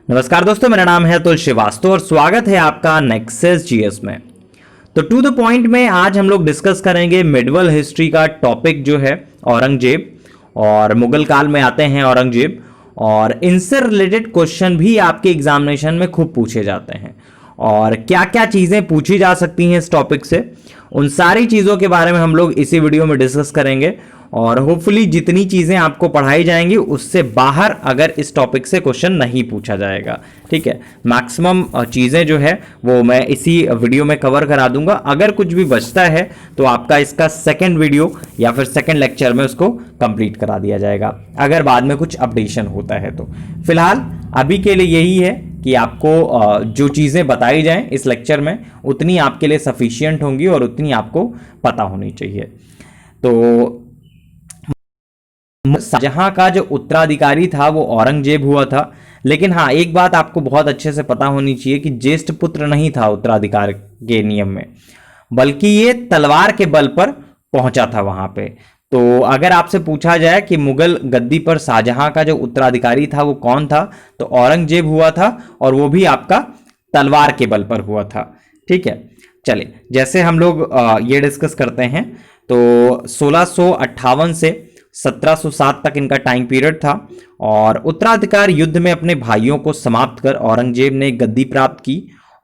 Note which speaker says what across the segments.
Speaker 1: नमस्कार दोस्तों, मेरा नाम है अतुल श्रीवास्तव और स्वागत है आपका नेक्सस जीएस में। तो टू द पॉइंट में आज हम लोग डिस्कस करेंगे मिडवल हिस्ट्री का टॉपिक जो है औरंगजेब, और मुगल काल में आते हैं औरंगजेब, और इनसे रिलेटेड क्वेश्चन भी आपके एग्जामिनेशन में खूब पूछे जाते हैं। और क्या क्या चीज़ें पूछी जा सकती हैं इस टॉपिक से, उन सारी चीज़ों के बारे में हम लोग इसी वीडियो में डिस्कस करेंगे। और होपफुली जितनी चीज़ें आपको पढ़ाई जाएंगी उससे बाहर अगर इस टॉपिक से क्वेश्चन नहीं पूछा जाएगा, ठीक है। मैक्सिमम चीज़ें जो है वो मैं इसी वीडियो में कवर करा दूंगा। अगर कुछ भी बचता है तो आपका इसका सेकंड वीडियो या फिर सेकंड लेक्चर में उसको कंप्लीट करा दिया जाएगा, अगर बाद में कुछ अपडेशन होता है तो। फिलहाल अभी के लिए यही है कि आपको जो चीज़ें बताई जाएं इस लेक्चर में उतनी आपके लिए सफिशियंट होंगी और उतनी आपको पता होनी चाहिए। तो शाहजहां का जो उत्तराधिकारी था वो औरंगजेब हुआ था, लेकिन हाँ एक बात आपको बहुत अच्छे से पता होनी चाहिए कि ज्येष्ठ पुत्र नहीं था उत्तराधिकार के नियम में, बल्कि ये तलवार के बल पर पहुंचा था वहां पे। तो अगर आपसे पूछा जाए कि मुगल गद्दी पर शाहजहां का जो उत्तराधिकारी था वो कौन था, तो औरंगजेब हुआ था, और वो भी आपका तलवार के बल पर हुआ था, ठीक है। चलिए जैसे हम लोग ये डिस्कस करते हैं, तो 1658 से 1707 तक इनका टाइम पीरियड था, और उत्तराधिकार युद्ध में अपने भाइयों को समाप्त कर औरंगजेब ने गद्दी प्राप्त की।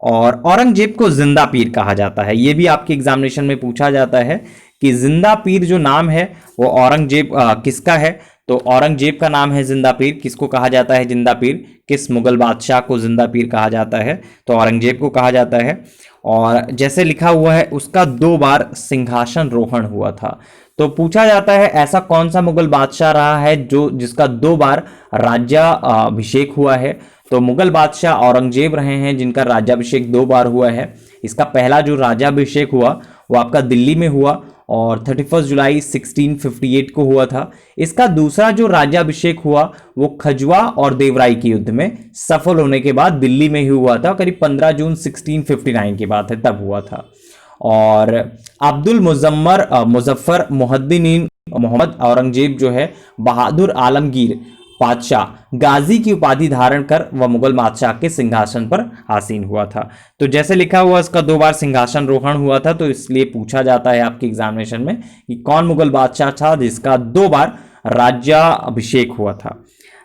Speaker 1: और औरंगजेब को जिंदा पीर कहा जाता है, ये भी आपके एग्जामिनेशन में पूछा जाता है कि जिंदा पीर जो नाम है वो औरंगजेब किसका है। तो औरंगजेब का नाम है जिंदा पीर। किसको कहा जाता है जिंदा पीर, किस मुगल बादशाह को जिंदा पीर कहा जाता है, तो औरंगजेब को कहा जाता है। और जैसे लिखा हुआ है उसका 2 बार सिंहासन रोहण हुआ था। तो पूछा जाता है ऐसा कौन सा मुगल बादशाह रहा है जो जिसका 2 बार राज्याभिषेक हुआ है, तो मुगल बादशाह औरंगजेब रहे हैं जिनका राज्याभिषेक 2 बार हुआ है। इसका पहला जो राज्याभिषेक हुआ वो आपका दिल्ली में हुआ और 31 जुलाई 1658 को हुआ था। इसका दूसरा जो राज्याभिषेक हुआ वो खजुआ और देवराई के युद्ध में सफल होने के बाद दिल्ली में ही हुआ था, करीब 15 जून 1659 की बात है, तब हुआ था। और अब्दुल मुजफ्फर मुहद्दिनीन मोहम्मद औरंगजेब जो है बहादुर आलमगीर बादशाह गाजी की उपाधि धारण कर वह मुगल बादशाह के सिंहासन पर आसीन हुआ था। तो जैसे लिखा हुआ इसका 2 बार सिंहासन रोहण हुआ था, तो इसलिए पूछा जाता है आपके एग्जामिनेशन में कि कौन मुगल बादशाह था जिसका 2 बार राज्याभिषेक हुआ था।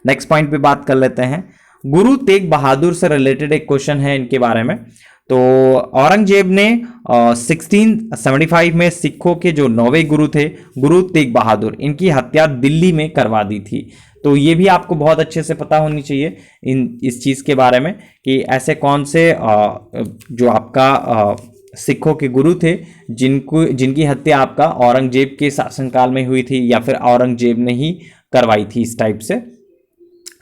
Speaker 1: नेक्स्ट पॉइंट पे बात कर लेते हैं। गुरु तेग बहादुर से रिलेटेड एक क्वेश्चन है इनके बारे में। तो औरंगजेब ने 1675 में सिखों के जो 9वें गुरु थे गुरु तेग बहादुर, इनकी हत्या दिल्ली में करवा दी थी। तो ये भी आपको बहुत अच्छे से पता होनी चाहिए इस चीज़ के बारे में कि ऐसे कौन से जो आपका सिखों के गुरु थे जिनकी हत्या आपका औरंगजेब के शासनकाल में हुई थी या फिर औरंगजेब ने ही करवाई थी, इस टाइप से।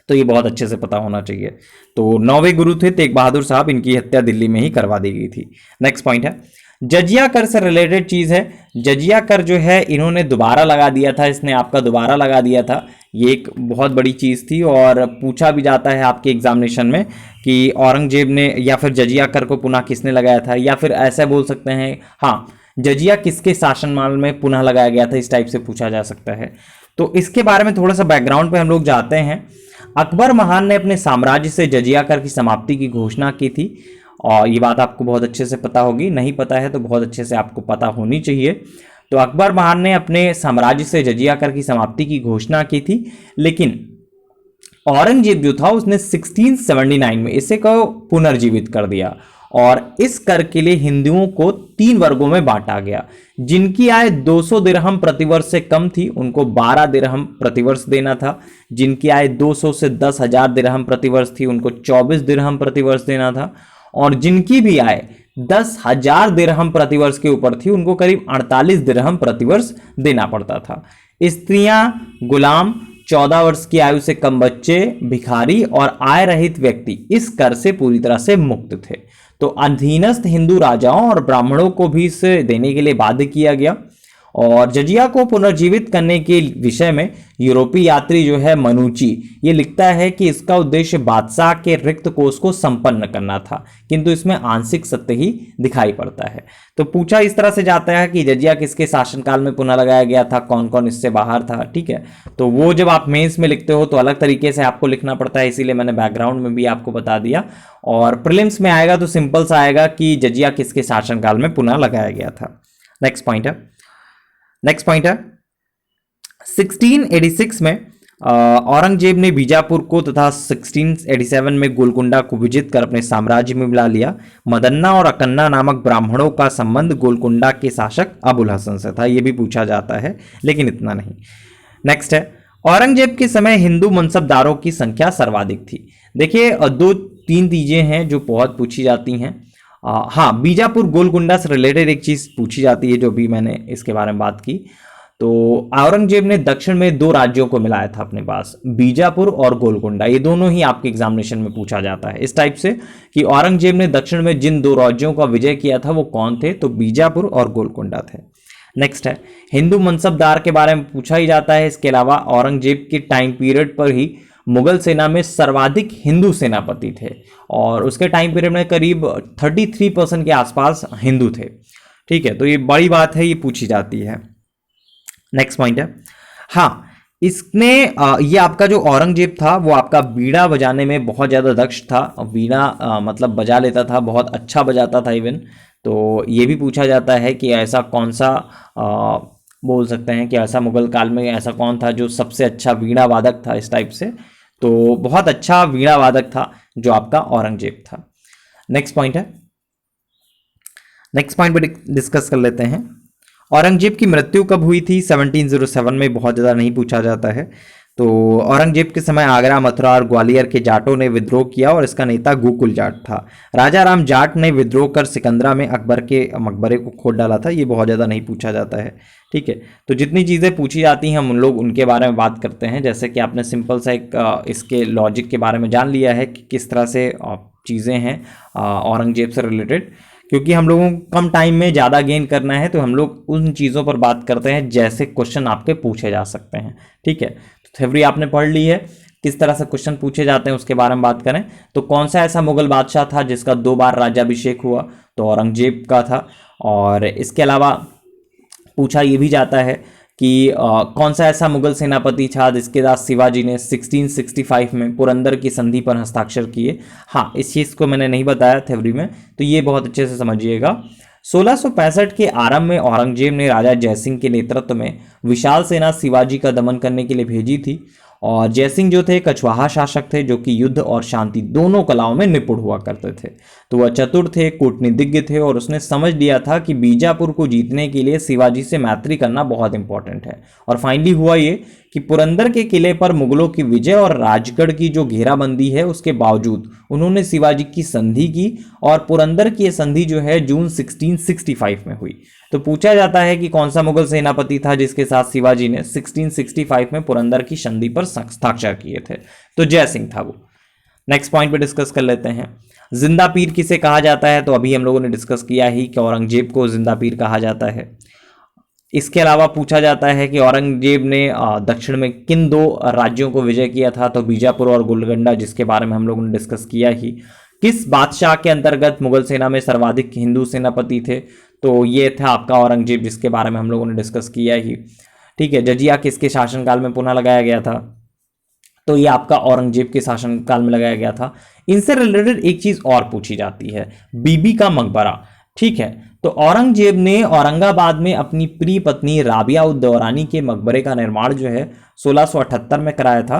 Speaker 1: तो ये बहुत अच्छे से पता होना चाहिए। तो 9वें गुरु थे तेग बहादुर साहब, इनकी हत्या दिल्ली में ही करवा दी गई थी। नेक्स्ट पॉइंट है जजिया कर से रिलेटेड चीज़ है। जजिया कर जो है इन्होंने दोबारा लगा दिया था, इसने आपका दोबारा लगा दिया था। ये एक बहुत बड़ी चीज़ थी और पूछा भी जाता है आपके एग्जामिनेशन में कि औरंगजेब ने या फिर जजिया कर को पुनः किसने लगाया था, या फिर ऐसे बोल सकते हैं हाँ जजिया किसके शासनकाल में पुनः लगाया गया था, इस टाइप से पूछा जा सकता है। तो इसके बारे में थोड़ा सा बैकग्राउंड पे हम लोग जाते हैं। अकबर महान ने अपने साम्राज्य से जजिया कर की समाप्ति की घोषणा की थी, और ये बात आपको बहुत अच्छे से पता होगी, नहीं पता है तो बहुत अच्छे से आपको पता होनी चाहिए। तो अकबर महान ने अपने साम्राज्य से जजिया कर की समाप्ति की घोषणा की थी, लेकिन औरंगजेब जो था उसने 1679 में इसे को पुनर्जीवित कर दिया, और इस कर के लिए हिंदुओं को 3 वर्गों में बांटा गया। जिनकी आय 200 दिरहम प्रतिवर्ष से कम थी उनको 12 दिरहम प्रतिवर्ष देना था। जिनकी आय 200 से 10,000 दिरहम प्रतिवर्ष थी उनको 24 दिरहम प्रतिवर्ष देना था, और जिनकी भी आय 10,000 दिरहम प्रतिवर्ष के ऊपर थी उनको करीब 48 दिरहम प्रतिवर्ष देना पड़ता था। स्त्रियां, गुलाम, 14 वर्ष की आयु से कम बच्चे, भिखारी और आय रहित व्यक्ति इस कर से पूरी तरह से मुक्त थे। तो अधीनस्थ हिंदू राजाओं और ब्राह्मणों को भी इसे देने के लिए बाध्य किया गया। और जजिया को पुनर्जीवित करने के विषय में यूरोपीय यात्री जो है मनुची, ये लिखता है कि इसका उद्देश्य बादशाह के रिक्त कोष को संपन्न करना था, किंतु इसमें आंशिक सत्य ही दिखाई पड़ता है। तो पूछा इस तरह से जाता है कि जजिया किसके शासनकाल में पुनः लगाया गया था, कौन कौन इससे बाहर था। ठीक है, तो वो जब आप मेंस में लिखते हो तो अलग तरीके से आपको लिखना पड़ता है, इसीलिए मैंने बैकग्राउंड में भी आपको बता दिया। और प्रीलिम्स में आएगा तो सिंपल सा आएगा कि जजिया किसके शासनकाल में पुनः लगाया गया था। नेक्स्ट पॉइंट है 1686 में औरंगजेब ने बीजापुर को तथा 1687 में गोलकुंडा को विजित कर अपने साम्राज्य में मिला लिया। मदन्ना और अकन्ना नामक ब्राह्मणों का संबंध गोलकुंडा के शासक अबुल हसन से था, यह भी पूछा जाता है, लेकिन इतना नहीं। नेक्स्ट है, औरंगजेब के समय हिंदू मनसबदारों की संख्या सर्वाधिक थी। देखिए 2-3 चीजें हैं जो बहुत पूछी जाती हैं। हाँ, बीजापुर गोलकुंडा से रिलेटेड एक चीज पूछी जाती है जो भी मैंने इसके बारे में बात की। तो औरंगजेब ने दक्षिण में 2 राज्यों को मिलाया था अपने पास, बीजापुर और गोलकुंडा। ये दोनों ही आपके एग्जामिनेशन में पूछा जाता है इस टाइप से कि औरंगजेब ने दक्षिण में जिन 2 राज्यों का विजय किया था वो कौन थे, तो बीजापुर और गोलकुंडा थे। नेक्स्ट है, हिंदू मनसबदार के बारे में पूछा ही जाता है। इसके अलावा औरंगजेब के टाइम पीरियड पर ही मुगल सेना में सर्वाधिक हिंदू सेनापति थे और उसके टाइम पीरियड में करीब 33% के आसपास हिंदू थे। ठीक है, तो ये बड़ी बात है, ये पूछी जाती है। नेक्स्ट पॉइंट है, हाँ, इसने ये आपका जो औरंगजेब था वो आपका बीड़ा बजाने में बहुत ज़्यादा दक्ष था। बीड़ा मतलब बजा लेता था, बहुत अच्छा बजाता था इवन। तो ये भी पूछा जाता है कि ऐसा कौन सा बोल सकते हैं कि ऐसा मुगल काल में ऐसा कौन था जो सबसे अच्छा वीणा वादक था, इस टाइप से। तो बहुत अच्छा वीणा वादक था जो आपका औरंगजेब था। नेक्स्ट पॉइंट पे डिस्कस कर लेते हैं। औरंगजेब की मृत्यु कब हुई थी? 1707 में, बहुत ज़्यादा नहीं पूछा जाता है। तो औरंगजेब के समय आगरा, मथुरा और ग्वालियर के जाटों ने विद्रोह किया और इसका नेता गोकुल जाट था। राजा राम जाट ने विद्रोह कर सिकंदरा में अकबर के मकबरे को खोद डाला था। ये बहुत ज़्यादा नहीं पूछा जाता है। ठीक है, तो जितनी चीज़ें पूछी जाती हैं हम उन लोग उनके बारे में बात करते हैं। जैसे कि आपने सिंपल सा एक इसके लॉजिक के बारे में जान लिया है कि किस तरह से चीज़ें हैं औरंगजेब से रिलेटेड। क्योंकि हम लोगों को कम टाइम में ज़्यादा गेन करना है तो हम लोग उन चीज़ों पर बात करते हैं जैसे क्वेश्चन आपके पूछे जा सकते हैं। ठीक है, तो थ्योरी आपने पढ़ ली है, किस तरह से क्वेश्चन पूछे जाते हैं उसके बारे में बात करें तो कौन सा ऐसा मुगल बादशाह था जिसका 2 बार राज्याभिषेक हुआ? तो औरंगजेब का था। और इसके अलावा पूछा ये भी जाता है कि कौन सा ऐसा मुगल सेनापति था जिसके साथ शिवाजी ने 1665 में पुरंदर की संधि पर हस्ताक्षर किए? हाँ, इस चीज़ को मैंने नहीं बताया थ्योरी में, तो ये बहुत अच्छे से समझिएगा। 1665 के आरंभ में औरंगजेब ने राजा जयसिंह के नेतृत्व में विशाल सेना शिवाजी का दमन करने के लिए भेजी थी। और जयसिंह जो थे कछवाहा शासक थे जो कि युद्ध और शांति दोनों कलाओं में निपुण हुआ करते थे। तो वह चतुर थे, कूटनीतिज्ञ थे और उसने समझ लिया था कि बीजापुर को जीतने के लिए शिवाजी से मैत्री करना बहुत इंपॉर्टेंट है। और फाइनली हुआ ये कि पुरंदर के किले पर मुगलों की विजय और राजगढ़ की जो घेराबंदी है उसके बावजूद उन्होंने शिवाजी की संधि की और पुरंदर की संधि जो है जून 1665 में हुई। तो पूछा जाता है कि कौन सा मुगल सेनापति था जिसके साथ शिवाजी ने 1665 में पुरंदर की संधि पर हस्ताक्षर किए थे? तो जयसिंह था वो। नेक्स्ट पॉइंट पे डिस्कस कर लेते हैं। जिंदा पीर किसे कहा जाता है? तो अभी हम लोगों ने डिस्कस किया ही कि औरंगजेब को जिंदा पीर कहा जाता है। इसके अलावा पूछा जाता है कि औरंगजेब ने दक्षिण में किन 2 राज्यों को विजय किया था? तो बीजापुर और गोलकुंडा, जिसके बारे में हम लोगों ने डिस्कस किया ही। किस बादशाह के अंतर्गत मुगल सेना में सर्वाधिक हिंदू सेनापति थे? तो ये था आपका औरंगजेब, जिसके बारे में हम लोगों ने डिस्कस किया ही। ठीक है, जजिया किसके शासनकाल में पुनः लगाया गया था? तो ये आपका औरंगजेब के शासनकाल में लगाया गया था। इनसे रिलेटेड एक चीज और पूछी जाती है, बीबी का मकबरा। ठीक है, तो औरंगजेब ने औरंगाबाद में अपनी प्रिय पत्नी राबिया उद दौरानी के मकबरे का निर्माण जो है 1678 में कराया था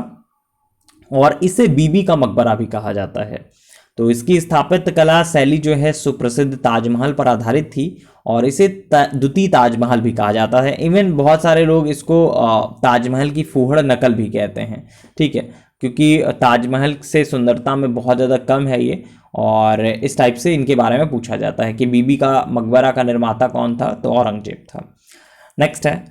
Speaker 1: और इसे बीबी का मकबरा भी कहा जाता है। तो इसकी स्थापत्य कला शैली जो है सुप्रसिद्ध ताजमहल पर आधारित थी और इसे द्वितीय ताजमहल भी कहा जाता है। इवन बहुत सारे लोग इसको ताजमहल की फूहड़ नकल भी कहते हैं। ठीक है, क्योंकि ताजमहल से सुंदरता में बहुत ज़्यादा कम है ये। और इस टाइप से इनके बारे में पूछा जाता है कि बीबी का मकबरा का निर्माता कौन था? तो औरंगजेब था। नेक्स्ट है,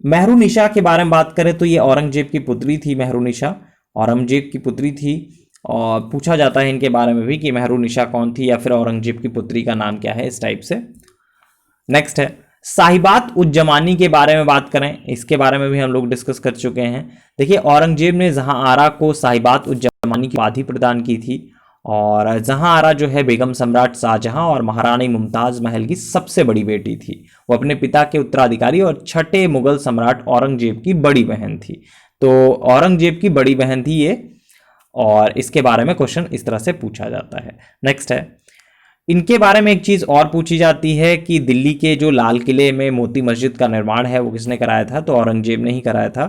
Speaker 1: मेहरुनिशा के बारे में बात करें तो ये औरंगजेब की पुत्री थी। मेहरुनिशा औरंगजेब की पुत्री थी और पूछा जाता है इनके बारे में भी कि मेहरुनिशा कौन थी या फिर औरंगजेब की पुत्री का नाम क्या है, इस टाइप से। नेक्स्ट है, साहिबात उज्जमानी के बारे में बात करें, इसके बारे में भी हम लोग डिस्कस कर चुके हैं। देखिए, औरंगजेब ने जहांआरा को साहिबात उज्जमानी की उपाधि प्रदान की थी, और जहांआरा जो है बेगम सम्राट शाहजहां और महारानी मुमताज महल की सबसे बड़ी बेटी थी। वो अपने पिता के उत्तराधिकारी और छठे मुगल सम्राट औरंगजेब की बड़ी बहन थी। तो औरंगजेब की बड़ी बहन थी ये, और इसके बारे में क्वेश्चन इस तरह से पूछा जाता है। नेक्स्ट है, इनके बारे में एक चीज़ और पूछी जाती है कि दिल्ली के जो लाल किले में मोती मस्जिद का निर्माण है वो किसने कराया था? तो औरंगजेब ने ही कराया था।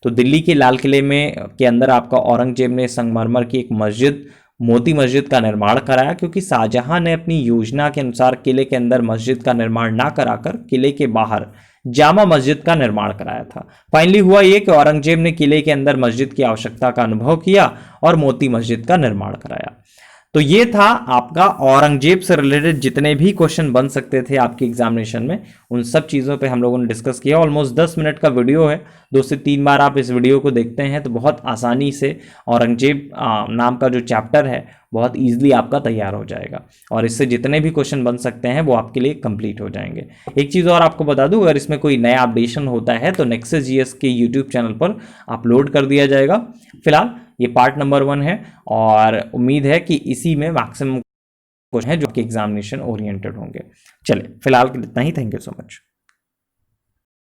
Speaker 1: तो दिल्ली के लाल किले में के अंदर आपका औरंगजेब ने संगमरमर की एक मस्जिद, मोती मस्जिद का निर्माण कराया, क्योंकि शाहजहां ने अपनी योजना के अनुसार किले के अंदर मस्जिद का निर्माण ना कराकर किले के बाहर जामा मस्जिद का निर्माण कराया था। फाइनली हुआ ये कि औरंगजेब ने किले के अंदर मस्जिद की आवश्यकता का अनुभव किया और मोती मस्जिद का निर्माण कराया। तो ये था आपका औरंगजेब से रिलेटेड जितने भी क्वेश्चन बन सकते थे आपके एग्जामिनेशन में, उन सब चीज़ों पे हम लोगों ने डिस्कस किया। ऑलमोस्ट 10 मिनट का वीडियो है, 2 से 3 बार आप इस वीडियो को देखते हैं तो बहुत आसानी से औरंगजेब नाम का जो चैप्टर है बहुत ईजिली आपका तैयार हो जाएगा, और इससे जितने भी क्वेश्चन बन सकते हैं वो आपके लिए कंप्लीट हो जाएंगे। एक चीज़ और आपको बता दूं, अगर इसमें कोई नया अपडेशन होता है तो नेक्सस जीएस के यूट्यूब चैनल पर अपलोड कर दिया जाएगा। फिलहाल ये पार्ट नंबर 1 है, और उम्मीद है कि इसी में मैक्सिमम क्वेश्चन है जो कि एग्जामिनेशन ओरिएंटेड होंगे। चलिए, फिलहाल के लिए इतना ही। Thank you so much.